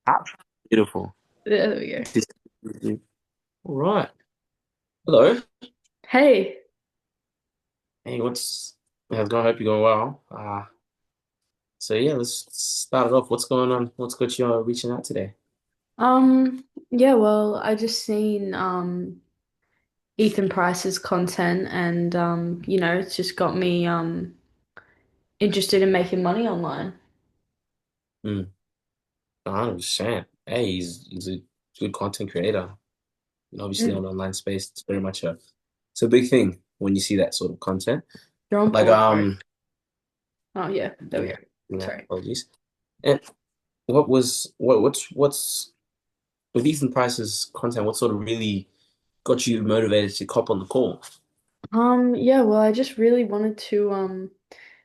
Absolutely beautiful. There we go. All right. Hello. Hey, Hey, how's it going? Hope you're going well. So yeah, let's start it off. What's going on? What's got you reaching out today? yeah, well, I just seen Ethan Price's content and it's just got me interested in making money online. Hmm. 100%. Hey, he's a good content creator. And obviously Mm. on online space, it's a big thing when you see that sort of content. You're on Like pause, bro. Oh yeah, there we yeah, go. yeah, Sorry. apologies. And what's with Ethan Price's content, what sort of really got you motivated to cop on the call? Yeah, well, I just really wanted to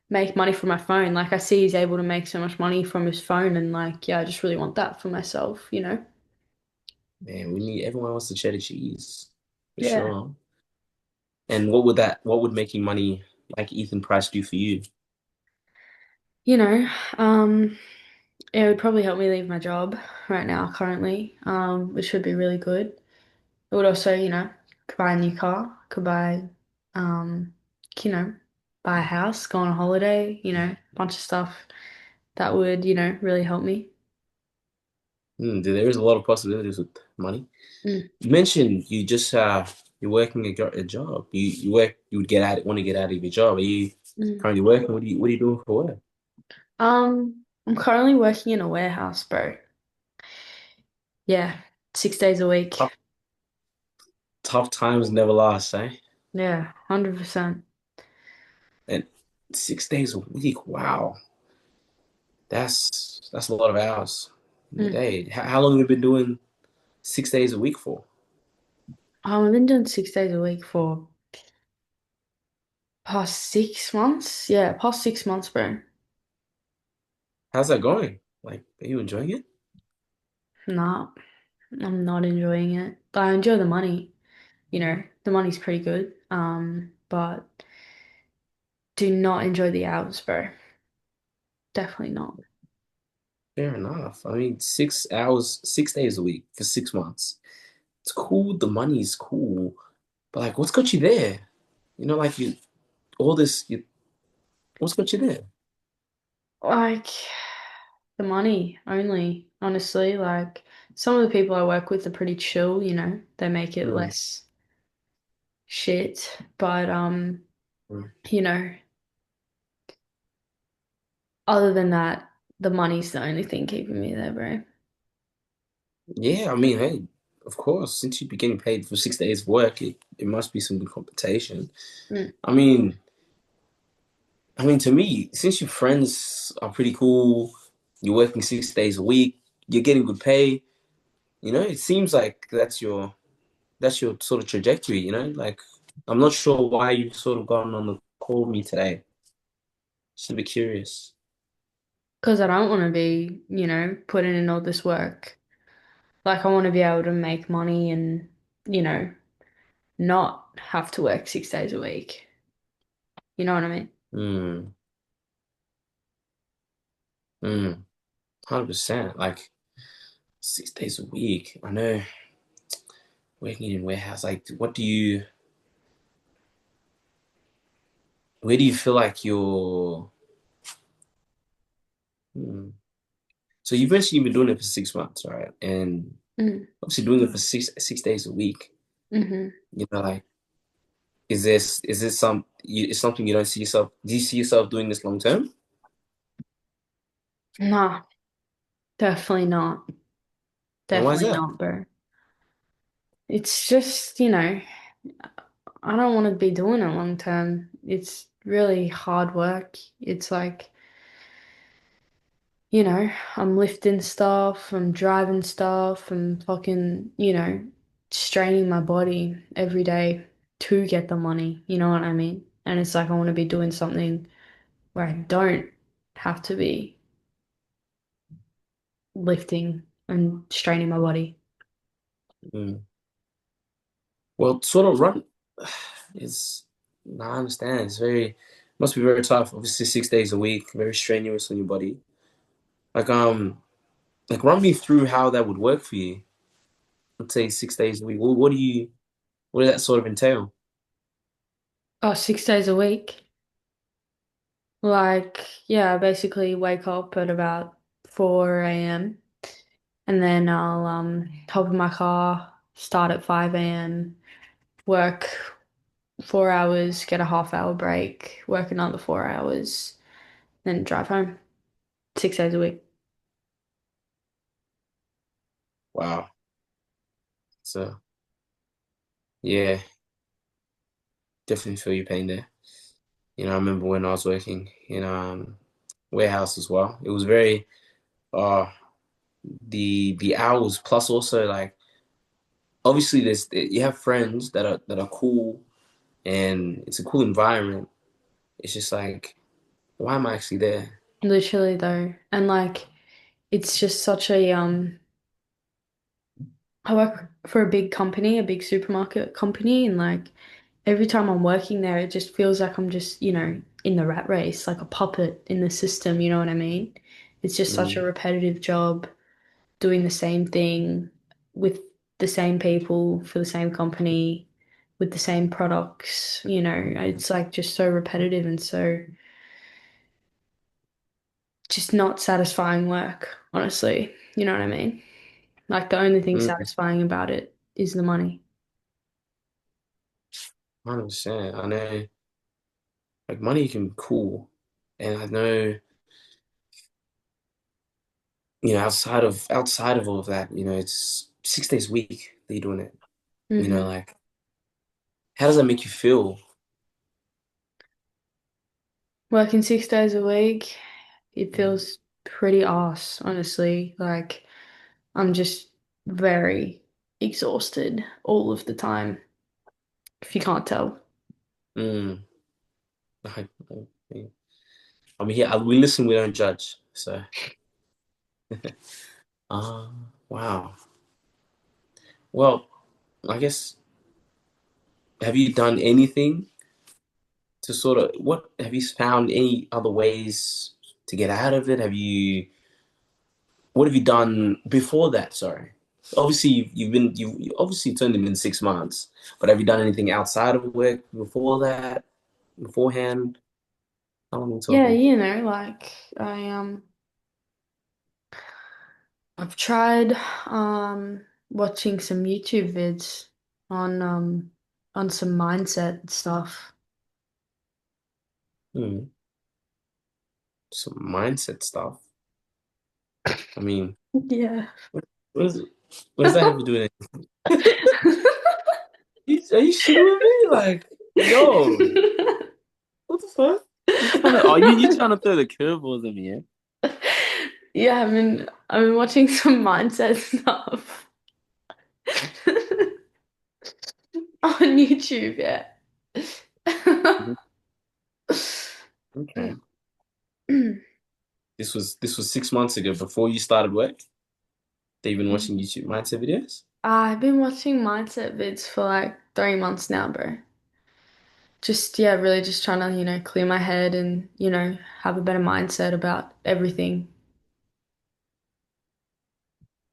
make money from my phone. Like I see he's able to make so much money from his phone and like yeah, I just really want that for myself, you know? Man, everyone wants to cheddar cheese, for Yeah. sure. And what would making money like Ethan Price do for you? You know, um it would probably help me leave my job right now currently, which would be really good. It would also, could buy a new car, could buy, um, you know, buy a house, go on a holiday, a bunch of stuff that would, really help me. There is a lot of possibilities with money. Mm, You mentioned you're working a job. You would get out want to get out of your job. Are you mm. currently working? What are you doing for work? I'm currently working in a warehouse, bro. Yeah, 6 days a week. Tough, tough times never last, eh? Yeah, 100%. And 6 days a week. Wow. That's a lot of hours in the Mm. day. How long have you been doing 6 days a week for? I've been doing 6 days a week for past 6 months. Yeah, past 6 months, bro. How's that going? Like, are you enjoying it? Nah, I'm not enjoying it. But I enjoy the money. The money's pretty good. But do not enjoy the hours, bro. Definitely not. Fair enough. I mean, 6 hours, 6 days a week for 6 months. It's cool. The money is cool, but like, what's got you there? You know, like you all this. What's got you there? Like the money only, honestly. Like some of the people I work with are pretty chill, they make it Mm, less shit. But mm. you know, other than that, the money's the only thing keeping me there, bro. Yeah, I mean, hey, of course, since you'd be getting paid for 6 days of work, it must be some good compensation. Mm. I mean, to me, since your friends are pretty cool, you're working 6 days a week, you're getting good pay. It seems like that's your sort of trajectory. Like I'm not sure why you've sort of gotten on the call with me today. Just a bit curious. Because I don't want to be, putting in all this work. Like I want to be able to make money and, you know, not have to work 6 days a week. You know what I mean? Mm, 100%. Like 6 days a week. I know working in warehouse. Like, where do you feel like you're? Hmm. So you've mentioned you've been doing it for 6 months, right? And Mm. obviously doing it for six days a week. Hmm. Like, is this it's something you don't see yourself? Do you see yourself doing this long term? Nah, definitely not. And why is Definitely that? not, bro. It's just, I don't want to be doing it long term. It's really hard work. It's like, I'm lifting stuff, I'm driving stuff, I'm fucking, straining my body every day to get the money. You know what I mean? And it's like I want to be doing something where I don't have to be lifting and straining my body. Mm. Well, sort of run is. No, I understand. Must be very tough. Obviously, 6 days a week, very strenuous on your body. Like, Like run me through how that would work for you. Let's say 6 days a week. What do you what does that sort of entail? Oh, 6 days a week. Like, yeah, I basically wake up at about 4 a.m. and then I'll hop in my car, start at 5 a.m., work 4 hours, get a half hour break, work another 4 hours, then drive home 6 days a week. Wow. So yeah, definitely feel your pain there. I remember when I was working in warehouse as well. It was very uh the hours plus also like obviously there's you have friends that are cool and it's a cool environment. It's just like why am I actually there? Literally though. And like it's just such a I work for a big company, a big supermarket company, and like every time I'm working there, it just feels like I'm just, in the rat race, like a puppet in the system, you know what I mean? It's just such a Mm, repetitive job, doing the same thing with the same people for the same company with the same products, it's like just so repetitive and so just not satisfying work, honestly. You know what I mean? Like the only thing mm, satisfying about it is the money. 100%. I know like money can be cool. And I know, outside of all of that, it's 6 days a week that you're doing it. Hmm. Like how does that make you feel? Working 6 days a week, it Mm, feels pretty arse, honestly. Like I'm just very exhausted all of the time, if you can't tell. mm, I, I mean, yeah, we listen, we don't judge. So, uh, wow. Well, I guess, have you done anything to sort of, what, have you found any other ways to get out of it? What have you done before that? Sorry. Obviously, you obviously turned them in 6 months, but have you done anything outside of work before that, beforehand? How long are we Yeah, talking? like I've tried watching some YouTube vids on um on some mindset stuff. Hmm, some mindset stuff. I mean, Yeah. what is what does that have to do with it? Are you shitting with me? Like, yo, what the fuck? You trying to throw the curveballs at me, yeah? Yeah, I've been watching some mindset stuff on YouTube, yeah. Mhm. Okay. This was 6 months ago before you started work. They've been watching YouTube mindset videos. I've been watching mindset vids for like 3 months now, bro. Just, yeah, really just trying to, clear my head and, have a better mindset about everything.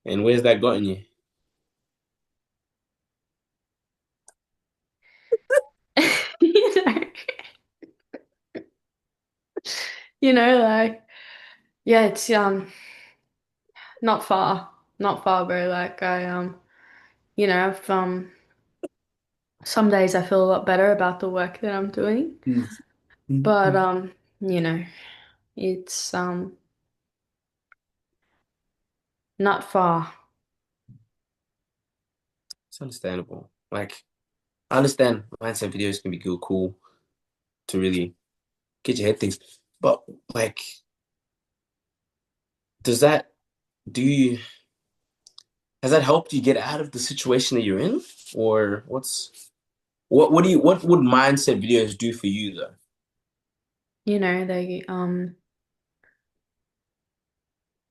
And where's that gotten you? You know, like, yeah, it's not far, bro. Like I've some days I feel a lot better about the work that I'm doing, Mm. but Mhm. you know, it's not far. It's understandable. Like, I understand mindset videos can be cool to really get your head things. But like, does that do you has that helped you get out of the situation that you're in? Or what would mindset videos do for you though? They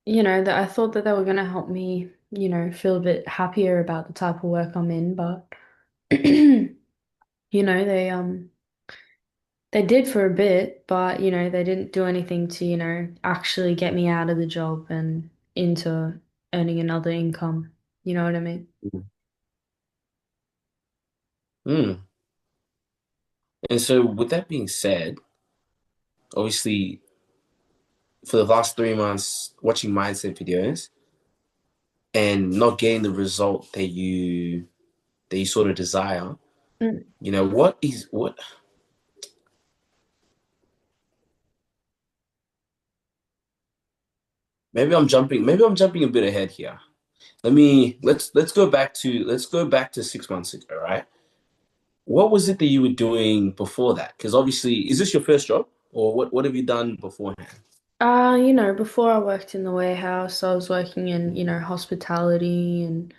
that I thought that they were gonna help me, feel a bit happier about the type of work I'm in, but they did for a bit, but they didn't do anything to, actually get me out of the job and into earning another income. You know what I mean? Mm. And so, with that being said, obviously, for the last 3 months, watching mindset videos and not getting the result that you sort of desire, Mm. what? Maybe I'm jumping a bit ahead here. Let's go back to 6 months ago, right? What was it that you were doing before that? Because obviously, is this your first job, or what have you done beforehand? Before I worked in the warehouse, I was working in, hospitality and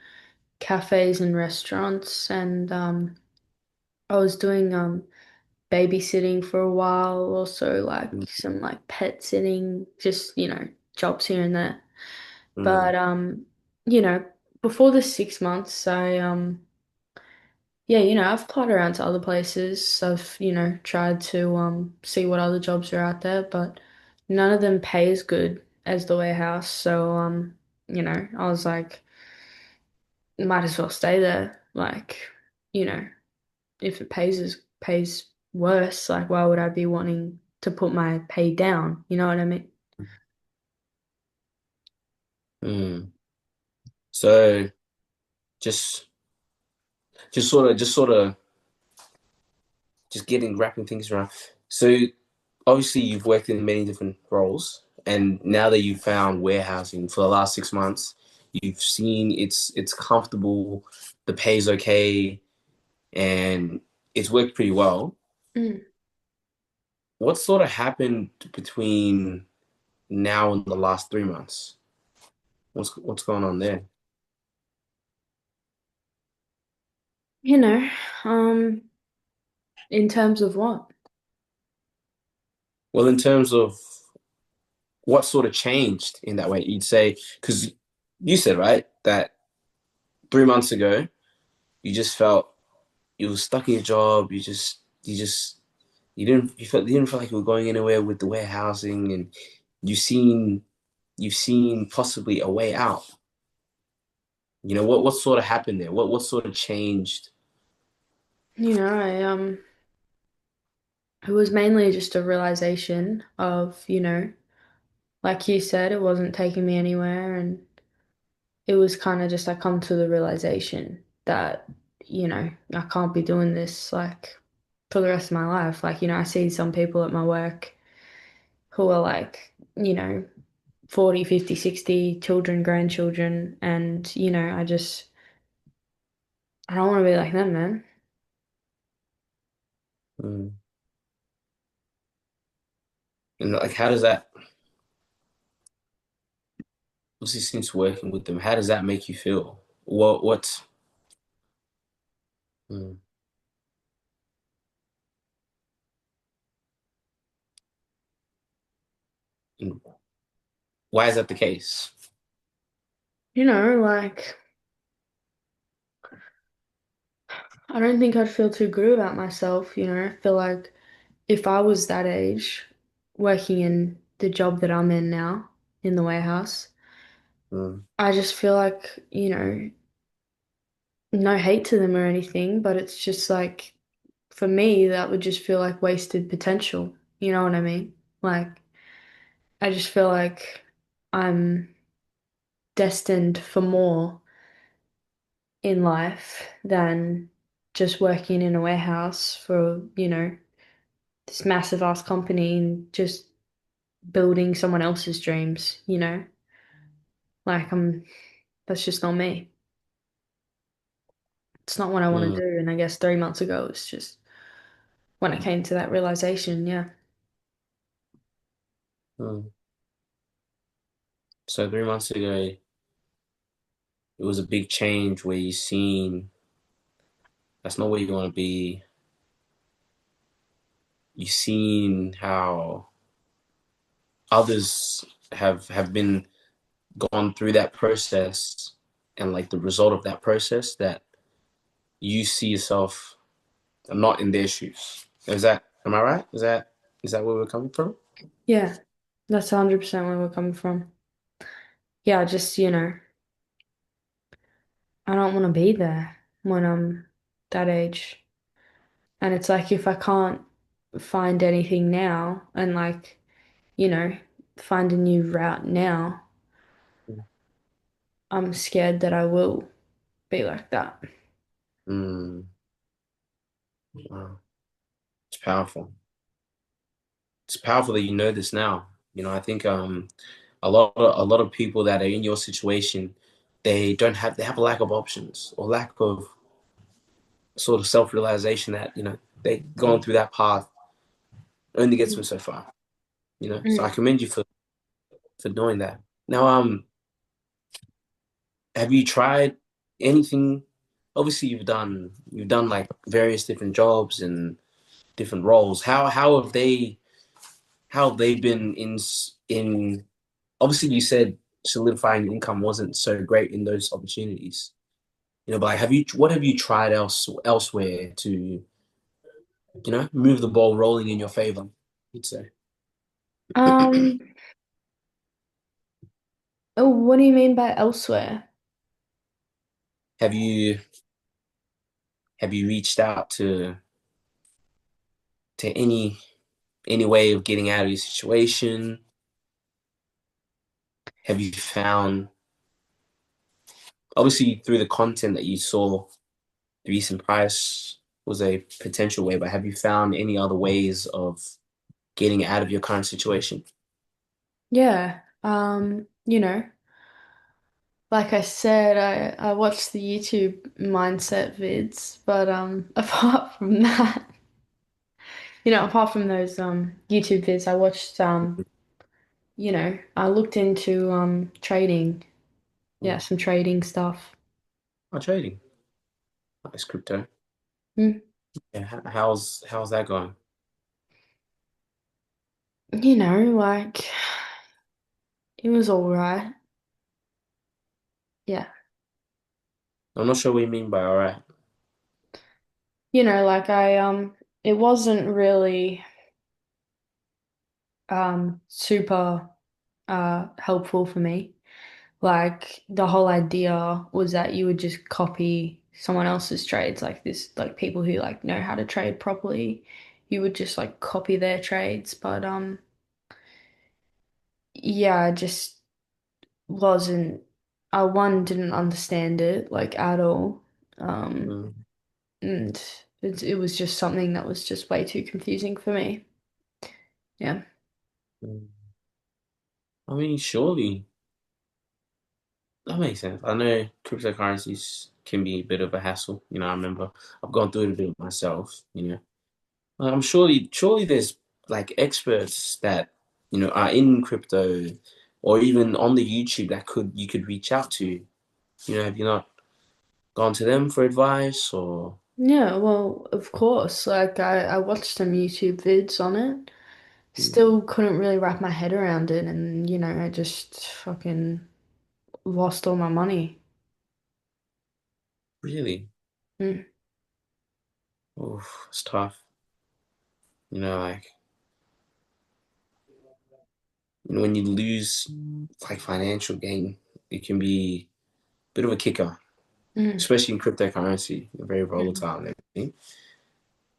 cafes and restaurants, and I was doing babysitting for a while, also like some like pet sitting, just, jobs here and there. Mm, But you know, before the 6 months, yeah, I've applied around to other places. I've, tried to see what other jobs are out there, but none of them pay as good as the warehouse. So I was like, might as well stay there. Like, you know, if it pays worse, like why would I be wanting to put my pay down? You know what I mean? mm. So just just getting wrapping things around. So obviously you've worked in many different roles, and now that you've found warehousing for the last 6 months, you've seen it's comfortable, the pay's okay, and it's worked pretty well. Mm. What sort of happened between now and the last 3 months? What's going on there? You know, um, in terms of what? Well, in terms of what sort of changed in that way, you'd say, because you said, right, that 3 months ago, you just felt you were stuck in your job. You didn't feel like you were going anywhere with the warehousing, and you've seen, you've seen possibly a way out. What sort of happened there? What sort of changed? It was mainly just a realization of, like you said, it wasn't taking me anywhere, and it was kind of just I come to the realization that, I can't be doing this like for the rest of my life. Like, I see some people at my work who are like, 40, 50, 60 children, grandchildren, and, I don't want to be like them, man. Mm. And like, how does that? Obviously, since working with them, how does that make you feel? What's mm. And why is that the case? Like, I don't think I'd feel too good about myself, I feel like if I was that age, working in the job that I'm in now, in the warehouse, Mm, I just feel like, no hate to them or anything, but it's just like, for me, that would just feel like wasted potential. You know what I mean? Like, I just feel like I'm destined for more in life than just working in a warehouse for, this massive ass company and just building someone else's dreams. Like, that's just not me. It's not what I want mm, to do. And I guess 3 months ago, it's just when I came to that realization, yeah. mm. So 3 months ago, it was a big change where you seen that's not where you want to be. You seen how others have been gone through that process, and like the result of that process, that you see yourself not in their shoes. Am I right? Is that where we're coming from? Yeah, that's 100% where we're coming from. Yeah, just, I don't want to be there when I'm that age. And it's like if I can't find anything now and like, you know, find a new route now, I'm scared that I will be like that. Mm, wow. It's powerful. It's powerful that you know this now. I think a lot of people that are in your situation, they have a lack of options or lack of sort of self-realization that, they've gone through that path only gets them so far, So I Mm. commend you for doing that. Now, have you tried anything? Obviously, you've done like various different jobs and different roles. How have they been in obviously you said solidifying income wasn't so great in those opportunities. But like, what have you tried elsewhere to, move the ball rolling in your favor, you'd say? Um, oh, what do you mean by elsewhere? Have you have you reached out to any way of getting out of your situation? Have you found, obviously through the content that you saw, the recent price was a potential way, but have you found any other ways of getting out of your current situation? Yeah. Like I said, I watched the YouTube mindset vids, but apart from that, apart from those YouTube vids, I watched I looked into trading. Yeah, Mm. some trading stuff. Oh, trading. Nice crypto. Mm. Yeah, how's that going? Like it was all right. Yeah. I'm not sure what you mean by all right. Like it wasn't really super helpful for me. Like the whole idea was that you would just copy someone else's trades, like this, like people who like know how to trade properly. You would just like copy their trades, but yeah, I just wasn't. I one didn't understand it like at all, um, Mm, and it was just something that was just way too confusing for me. Yeah. mm. I mean, surely that makes sense. I know cryptocurrencies can be a bit of a hassle. I remember I've gone through it a bit myself. I'm surely there's like experts that are in crypto or even on the YouTube that you could reach out to. Have you not gone to them for advice or? Yeah, well, of course. Like I watched some YouTube vids on it. Mm, Still couldn't really wrap my head around it, and I just fucking lost all my money. really? Mm, Oh, it's tough. Like when you lose like financial gain, it can be a bit of a kicker, mm, especially in cryptocurrency, very mm. volatile and everything.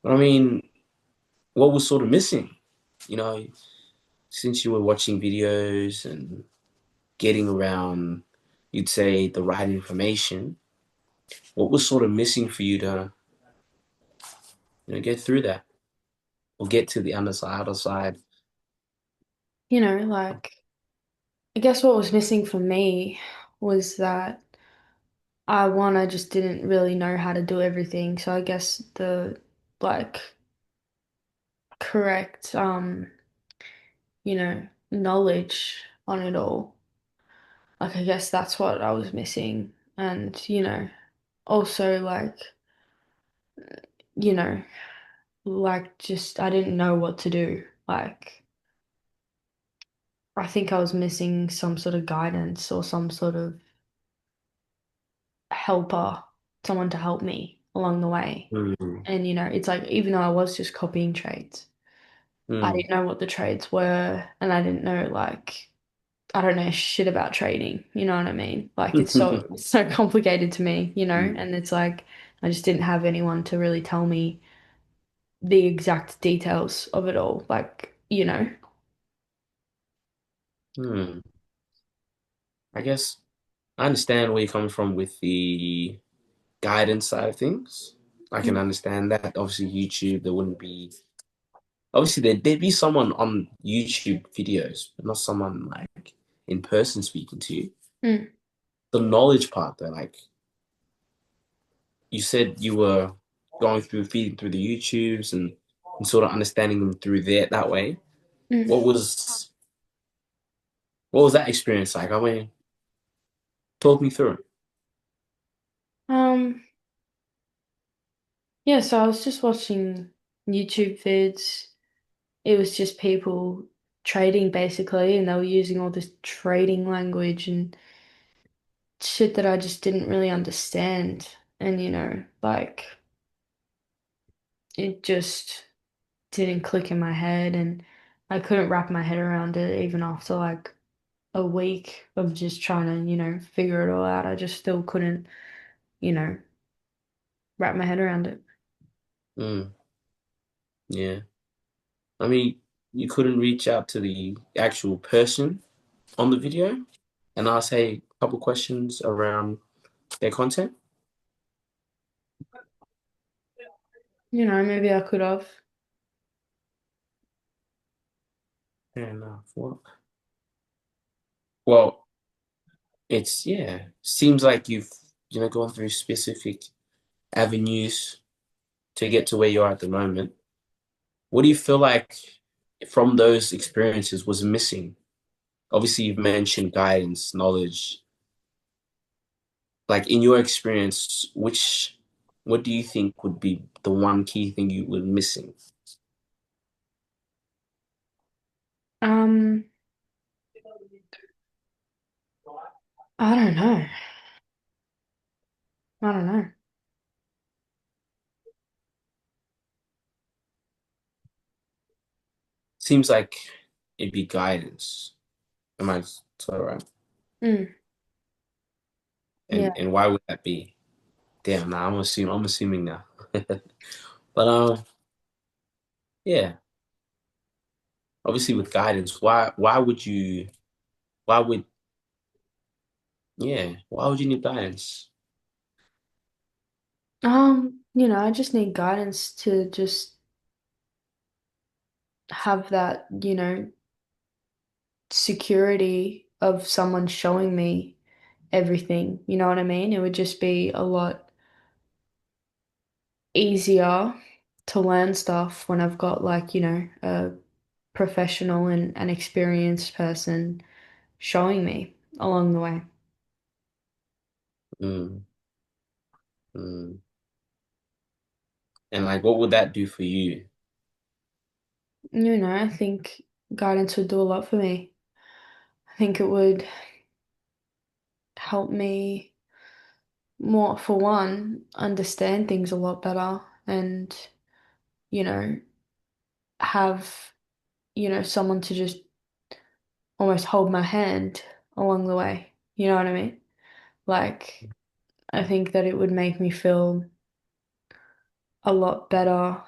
But I mean, what was sort of missing? You know, since you were watching videos and getting around, you'd say the right information. What was sort of missing for you to, get through that or get to the other side? Like I guess what was missing for me was that I just didn't really know how to do everything. So I guess the like correct knowledge on it all. Like I guess that's what I was missing. And, also you know, just I didn't know what to do. Like I think I was missing some sort of guidance or some sort of helper, someone to help me along the way. Mm, And it's like even though I was just copying trades, I mm, didn't know what the trades were, and I didn't know like I don't know shit about trading. You know what I mean? Like it's so complicated to me, Mm. and it's like I just didn't have anyone to really tell me the exact details of it all. Like. Hmm. I guess I understand where you're coming from with the guidance side of things. I can Mm, understand that. Obviously, YouTube, there wouldn't be, obviously, there'd be someone on YouTube videos, but not someone like in person speaking to you. mm, The knowledge part, though, like you said, you were going through, feeding through the YouTubes and sort of understanding them through there that way. mm. What was what was that experience like? I mean, talk me through it. Um, yeah, so I was just watching YouTube vids. It was just people trading basically, and they were using all this trading language and shit that I just didn't really understand. And like it just didn't click in my head, and I couldn't wrap my head around it even after like a week of just trying to, figure it all out. I just still couldn't, you know, wrap my head around it. Mm, yeah. I mean, you couldn't reach out to the actual person on the video and ask, hey, a couple questions around their content. Maybe I could have. Fair enough. Well, it's yeah. Seems like you've gone through specific avenues to get to where you are at the moment. What do you feel like from those experiences was missing? Obviously, you've mentioned guidance, knowledge. Like in your experience, what do you think would be the one key thing you were missing? Um, I don't know. I don't know. Seems like it'd be guidance. Am I so right? Mm, yeah. And why would that be? Damn, nah, I'm assuming now. But yeah, obviously with guidance, why would why would you need guidance? I just need guidance to just have that, security of someone showing me everything. You know what I mean? It would just be a lot easier to learn stuff when I've got like, a professional and an experienced person showing me along the way. Mm, mm. And like, what would that do for you? I think guidance would do a lot for me. I think it would help me more, for one, understand things a lot better and, you know, have, someone to just almost hold my hand along the way. You know what I mean? Like, I think that it would make me feel a lot better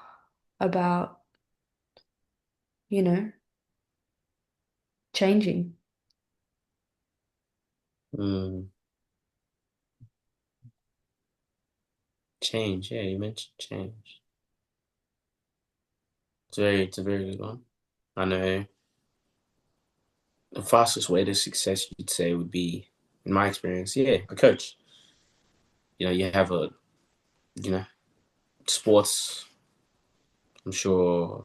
about, you know, changing. Mm, change, yeah, you mentioned change. It's a very good one. I know the fastest way to success, you'd say, would be, in my experience, yeah, a coach. You have a, you know, sports, I'm sure,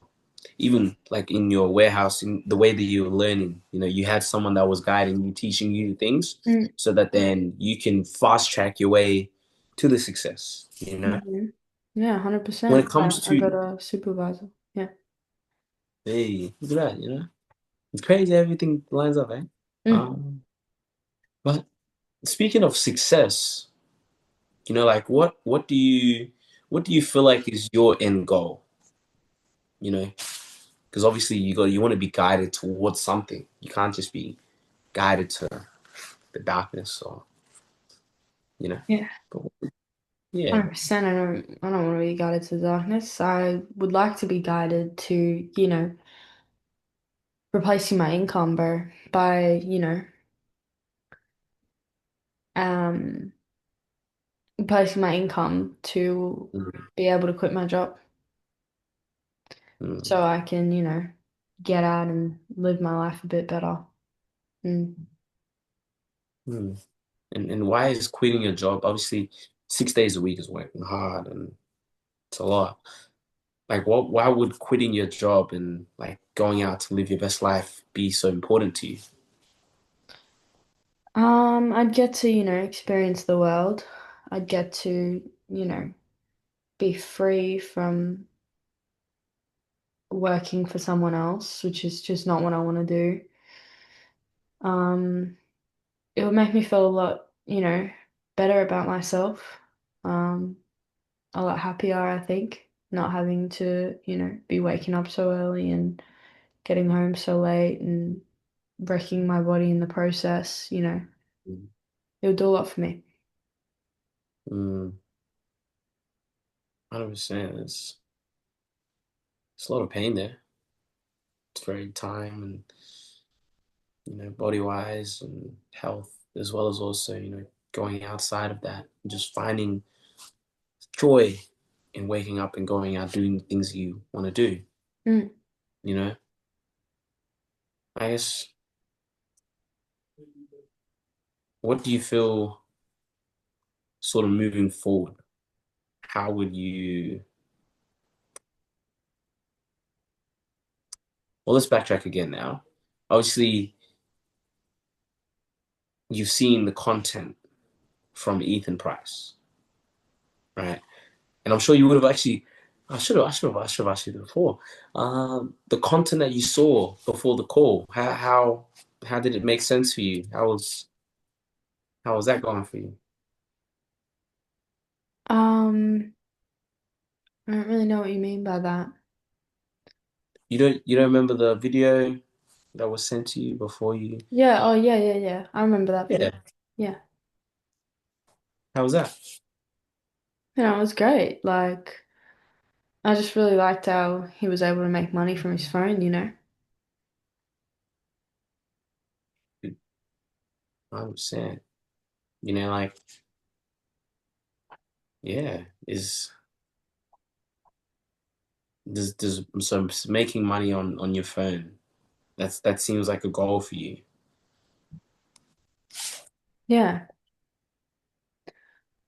even like in your warehouse, in the way that you're learning, you had someone that was guiding you, teaching you things Mm, so that then you can fast track your way to the success. hmm. Yeah, When it 100%. comes I to, got a supervisor. Yeah. hey, look at that. It's crazy everything lines up, eh? Mm. But speaking of success, like what do you feel like is your end goal? You know, because obviously you want to be guided towards something. You can't just be. guided to the darkness, or you know. Yeah. But yeah. 100%. I don't want to be guided to the darkness. I would like to be guided to, replacing my income by, um replacing my income to Mm, be able to quit my job mm, so I can, get out and live my life a bit better. Mm. mm. And why is quitting your job? Obviously, 6 days a week is working hard and it's a lot. Like, what? Why would quitting your job and like going out to live your best life be so important to you? I'd get to, experience the world. I'd get to, be free from working for someone else, which is just not what I want to do. Um, it would make me feel a lot, better about myself. Um, a lot happier, I think, not having to, be waking up so early and getting home so late and wrecking my body in the process, Mm, it would do a lot for me. mm, 100%. It's a lot of pain there. It's very time and body wise and health, as well as also going outside of that and just finding joy in waking up and going out doing things you want to do. Mm. You know, I guess, what do you feel sort of moving forward? How would you? Well, let's backtrack again now. Obviously, you've seen the content from Ethan Price, right? And I'm sure you would have actually. I should have asked you before. The content that you saw before the call, how did it make sense for you? How was that going for you? Um, I don't really know what you mean by that. You don't remember the video that was sent to you before you? Yeah, oh yeah, yeah, yeah. I remember that video. Yeah. Yeah. How was that? It was great. Like, I just really liked how he was able to make money from his phone. 100%. Like, yeah, does so making money on your phone. That seems like a goal for you. Yeah,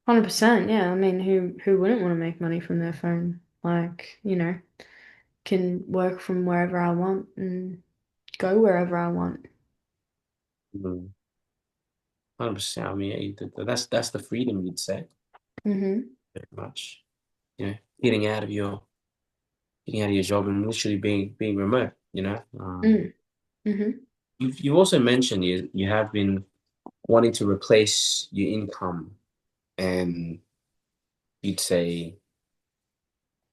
100%. Yeah. I mean, who wouldn't want to make money from their phone? Like, can work from wherever I want and go wherever I want. 100%. I mean, yeah, that's the freedom you'd say, Mm-hmm. very much. Getting out of your job and literally being remote. Mm. Mm-hmm. You've also mentioned you have been wanting to replace your income, and you'd say,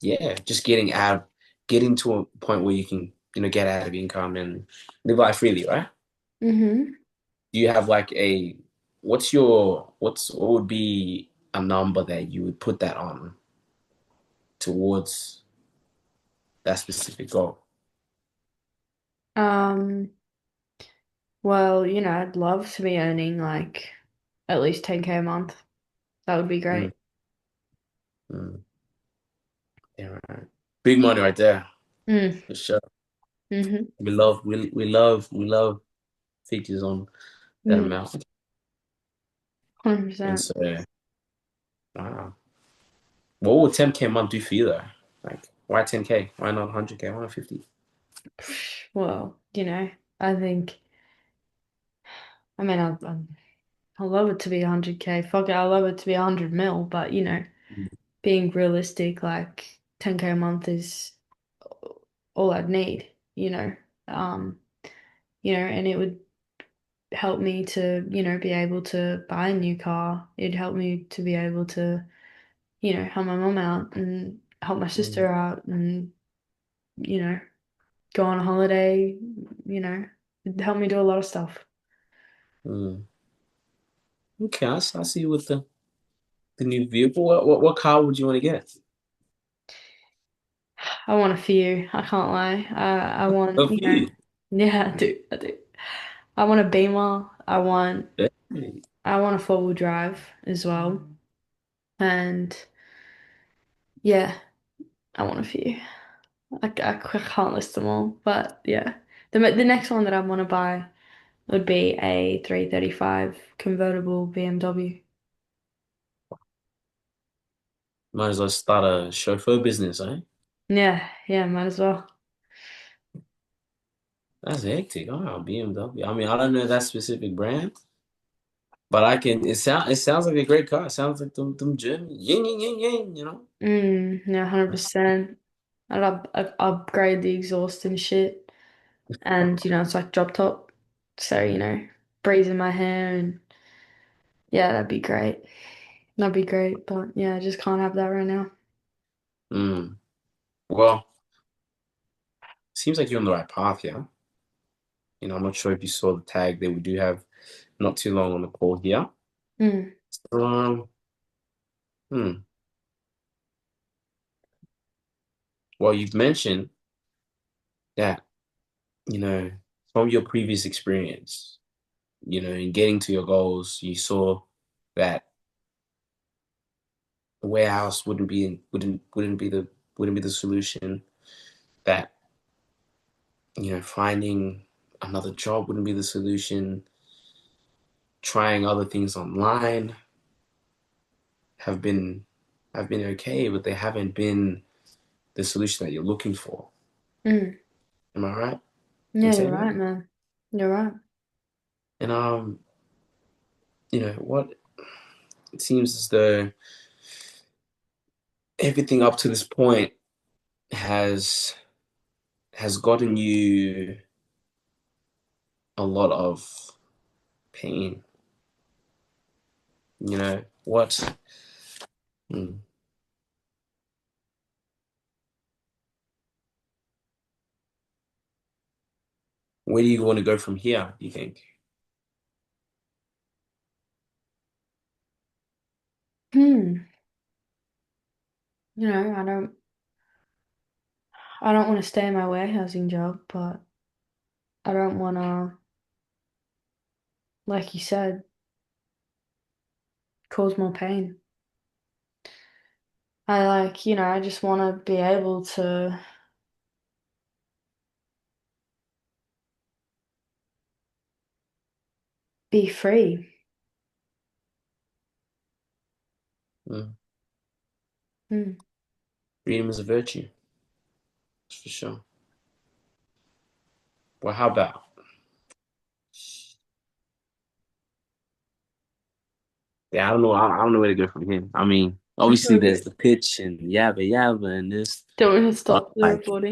yeah, just getting to a point where you can, get out of income and live life freely, right? Mm-hmm. Do you have like what would be a number that you would put that on towards that specific goal? Um, well, I'd love to be earning like at least 10K a month. That would be Mm, great. mm, yeah, right. Big money right there, Mm. for sure. Mm-hmm. We love features on that Mm. amount. And 100%. so, wow. What would 10K a month do for you though? Like, why 10K? Why not 100K? Why not 50? Well, I think, I mean, I love it to be 100K. Fuck it, I love it to be 100 mil, but, being realistic, like 10K a month is all I'd need, Um, and it would help me to, be able to buy a new car. It'd help me to be able to, help my mom out and help my Mm, sister out and, you know, go on a holiday, you know, it'd help me do a lot of stuff. Mm. Okay, I see you with the new vehicle. What car would you want to get? I want a few. I can't lie. I want, A few. yeah, I do. I do. I want a Beamer. Definitely. I want a four-wheel drive as well. And yeah, I want a few. I can't list them all, but yeah. The next one that I want to buy would be a 335 convertible BMW. Might as well start a chauffeur business, eh? Yeah, yeah, might as well. That's hectic. Oh, BMW. I mean, I don't know that specific brand, but I can. It sounds like a great car. It sounds like them German yin yin yin yin. You know. Yeah, 100%. I'd upgrade the exhaust and shit. And, it's like drop top. So, breeze in my hair and yeah, that'd be great. That'd be great. But yeah, I just can't have that right now. Mm. Well, seems like you're on the right path, yeah. I'm not sure if you saw the tag that we do have not too long on the call here. Mm, So, hmm. Well, you've mentioned that, you know, from your previous experience, in getting to your goals, you saw that the warehouse wouldn't be the solution. That, finding another job wouldn't be the solution. Trying other things online have been have been okay, but they haven't been the solution that you're looking for. mm. Am I right in Yeah, you're saying that? right, man. You're right. And what it seems as though everything up to this point has has gotten you a lot of pain. What? hmm, Where do you want to go from here, do you think? Hmm. You know, I don't want to stay in my warehousing job, but I don't want to, like you said, cause more pain. I just want to be able to be free. Mm. Hmm. Freedom is a virtue, that's for sure. Well, how about? Yeah, I don't know where to go from here. I mean, obviously there's the pitch and yabba yabba and this, Don't want to but stop the like recording.